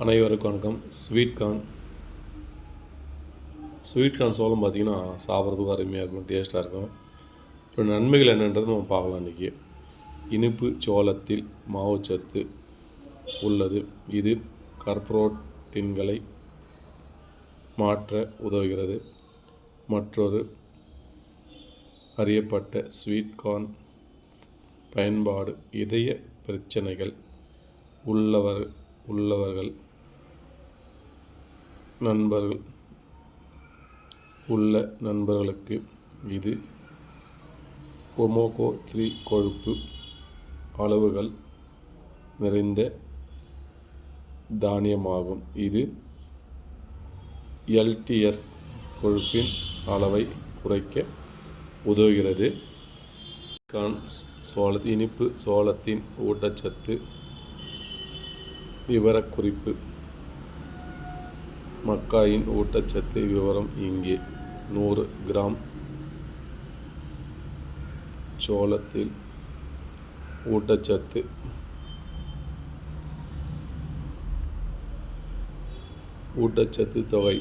அனைவருக்கும் வணக்கம். Sweet corn சோளம் பார்த்திங்கன்னா சாப்பிட்றதுக்கு அருமையாக இருக்கும், டேஸ்ட்டாக இருக்கும். இப்போ நன்மைகள் என்னன்றது நம்ம பார்க்கலாம். இன்றைக்கி இனிப்பு சோளத்தில் மாவுச்சத்து உள்ளது. இது கார்போஹைட்ரேட்டுகளை மாற்ற உதவுகிறது. மற்றொரு அறியப்பட்ட ஸ்வீட் கார்ன் பயன்பாடு இதய பிரச்சனைகள் உள்ளவர்கள் நண்பர்களுக்கு இது ஒமேகா 3 கொழுப்பு அளவுகள் நிறைந்த தானியமாகும். இது LDL கொழுப்பின் அளவை குறைக்க உதவுகிறது. இனிப்பு சோளத்தின் ஊட்டச்சத்து விவரக்குறிப்பு. மக்காயின் ஊட்டச்சத்து விவரம் இங்கே. 100 கிராம் சோளத்தில் ஊட்டச்சத்து தொகை.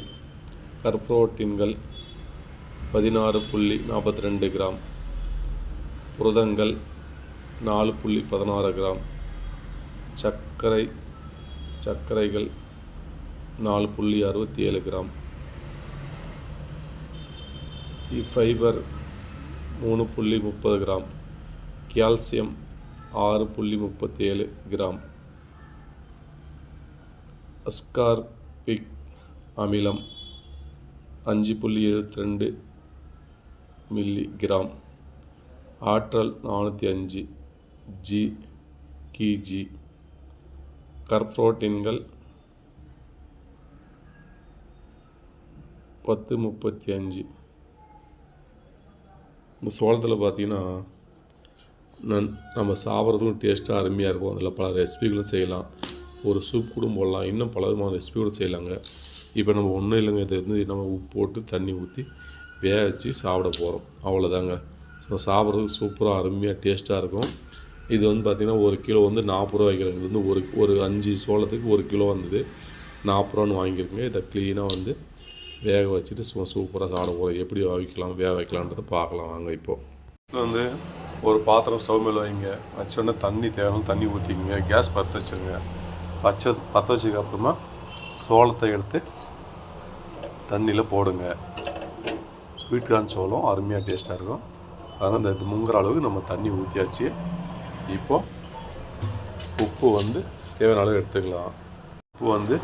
கார்போஹைட்ரேட்டுகள் 16.42 கிராம், புரதங்கள் 4.16 கிராம், சர்க்கரைகள் 4.67 gram, fibre 3.30 gram, calcium 6.37 gram, ascorbic அமிலம் 5.72 மில்லி கிராம், ஆற்றல் 405 kg, கார்போஹைட்ரேட்டுகள் 10.35. இந்த சோளத்தில் பார்த்திங்கன்னா நம்ம சாப்பிட்றதுக்கும் டேஸ்ட்டாக அருமையாக இருக்கும். அதில் பல ரெசிபிகளும் செய்யலாம். ஒரு சூப் கூட போடலாம். இன்னும் பல விதமான ரெசிபி கூட செய்யலாங்க. இப்போ நம்ம ஒன்றும் இல்லைங்க, இதை நம்ம உப்பு போட்டு தண்ணி ஊற்றி வேக வச்சு சாப்பிட போகிறோம், அவ்வளோதாங்க. ஸோ சாப்பிட்றதுக்கு சூப்பராக அருமையாக டேஸ்ட்டாக இருக்கும். இது பார்த்திங்கன்னா 1 கிலோ 40 ரூபா வைக்கிறது. இது ஒரு 5 சோளத்துக்கு 1 கிலோ வந்தது 40 ரூபான்னு வாங்கியிருக்குங்க. இதை க்ளீனாக வேக வச்சுட்டு சூப்பராக சாப்பிட போகிறோம். எப்படி வேக வைக்கலான்றதை பார்க்கலாம் வாங்க. இப்போது ஒரு பாத்திரம் ஸ்டவ் மேலே வைங்க. வச்சோடனே தண்ணி தேவையான தண்ணி ஊற்றிக்கிங்க. கேஸ் பற்ற வச்சுருங்க. பற்ற வச்சதுக்கப்புறமா சோளத்தை எடுத்து தண்ணியில் போடுங்க. ஸ்வீட் கார்ன் சோளம் அருமையாக டேஸ்ட்டாக இருக்கும். அதனால் இந்த முங்குற அளவுக்கு நம்ம தண்ணி ஊற்றியாச்சு. இப்போது உப்பு தேவையான அளவு எடுத்துக்கலாம். உப்பு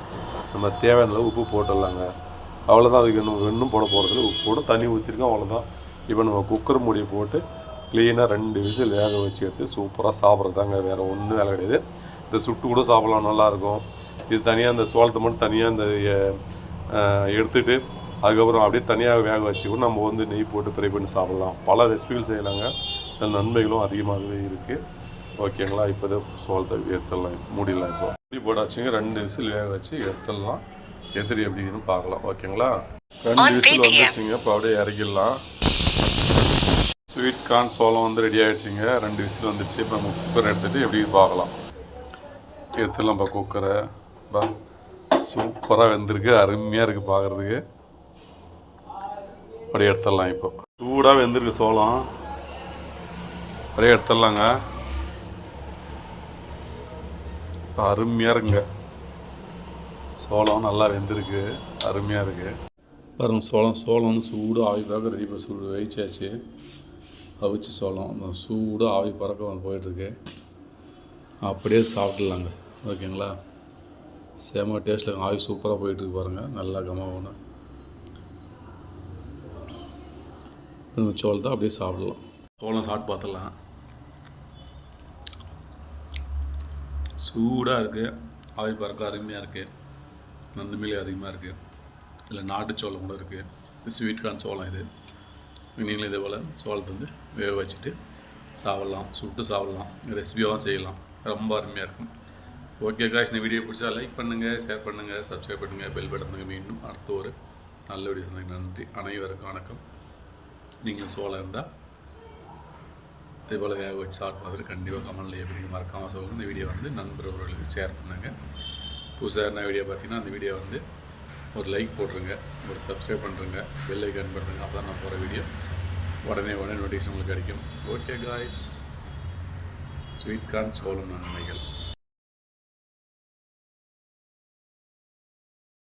நம்ம தேவையான அளவு உப்பு போட்டுடலாங்க. அவ்வளோதான். அதுக்கு இன்னும் போட போகிறதில்ல. உப்பு போட்டு தண்ணி ஊற்றிருக்கோம், அவ்வளோதான். இப்போ நம்ம குக்கர் மூடியை போட்டு க்ளீனாக 2 விசில் வேக வச்சு எடுத்து சூப்பராக சாப்பிட்றதாங்க. வேறு ஒன்றும் வேலை கிடையாது. இந்த சுட்டு கூட சாப்பிட்லாம், நல்லாயிருக்கும். இது தனியாக இந்த சோளத்தை மட்டும் தனியாக இந்த எடுத்துகிட்டு அதுக்கப்புறம் அப்படியே தனியாக வேக வச்சு கூட நம்ம நெய் போட்டு ஃப்ரை பண்ணி சாப்பிட்லாம். பல ரெசிபிகள் செய்யலாங்க. அதில் நன்மைகளும் அதிகமாகவே இருக்குது. ஓகேங்களா? இப்போ சோளத்தை எடுத்துடலாம், மூடிடலாம். இப்போ மூடி போட்டாச்சுங்க. 2 விசில் வேக வச்சு எடுத்துடலாம். எடுத்துட்டு எப்படின்னு பார்க்கலாம். ஓகேங்களா? 2 விசில் வந்துச்சுங்க. இப்போ அப்படியே இறக்கிடலாம். ஸ்வீட் கார்ன் சோளம் ரெடி ஆகிடுச்சிங்க. 2 விசில் வந்துடுச்சு. இப்போ நம்ம குக்கரை எடுத்துகிட்டு எப்படி பார்க்கலாம். எடுத்துடலாம். இப்போ குக்கரை சூப்பராக வெந்திருக்கு, அருமையாக இருக்குது பார்க்குறதுக்கு. அப்படியே எடுத்துடலாம். இப்போ சூடாக வெந்திருக்கு சோளம். அப்படியே எடுத்துடலாங்க. அருமையாக இருக்குங்க. சோளம் நல்லா வெந்திருக்கு, அருமையாக இருக்குது பாருங்கள். சோளம் சூடு ஆவி பறக்க ரெடி பண்ணி சூடு வயிச்சாச்சு. அவிச்சு சோளம் அந்த சூடு ஆவி பறக்க போயிட்டுருக்கு. அப்படியே சாப்பிட்லாங்க. ஓகேங்களா? செம டேஸ்ட்டில் ஆவி சூப்பராக போயிட்டுருக்கு பாருங்கள். நல்லா கமாகணும். இந்த சோளத்தை அப்படியே சாப்பிடலாம். சோளம் சாப்பிட்டு பார்த்துடலாம். சூடாக இருக்குது, ஆவி பறக்க அருமையாக இருக்குது. நன்மையிலே அதிகமாக இருக்குது. இதில் நாட்டு சோளம் கூட இருக்குது. இது ஸ்வீட் கார்ன் சோளம். இது நீங்களும் இதே போல் சோளத்தை வேக வச்சுட்டு சாப்பிட்லாம், சுட்டு சாப்பிட்லாம், ரெசிபியாகவும் செய்யலாம். ரொம்ப அருமையாக இருக்கும். ஓகே காய்ஸ், இந்த வீடியோ பிடிச்சா லைக் பண்ணுங்கள், ஷேர் பண்ணுங்கள், சப்ஸ்கிரைப் பண்ணுங்கள், பெல் பட்டனுங்க. மீண்டும் அடுத்த ஒரு நல்ல வீடியோ சொன்னீங்க. நன்றி. அனைவருக்கும் வணக்கம். நீங்களும் சோளம் இருந்தால் இதே போல் வேக வச்சு சாப்பிட்டு பார்த்துட்டு கண்டிப்பாக கமெண்ட்டில் எப்படி மறக்காமல் சொல்லுங்கள். இந்த வீடியோ நண்பர்களுக்கு ஷேர் பண்ணுங்கள். புதுசாக என்ன வீடியோ பார்த்தீங்கன்னா அந்த வீடியோ வந்து ஒரு லைக் போட்டுருங்க, ஒரு சப்ஸ்கிரைப் பண்ணுறங்க, பெல் ஐக்கான் பண்ணுறங்க. அப்போ தான் நான் போகிற வீடியோ உடனே நோட்டிஃபிகேஷன் உங்களுக்கு கிடைக்கும். ஓகே காய்ஸ், ஸ்வீட் கார்ன் சோளம் நன்மைகள்.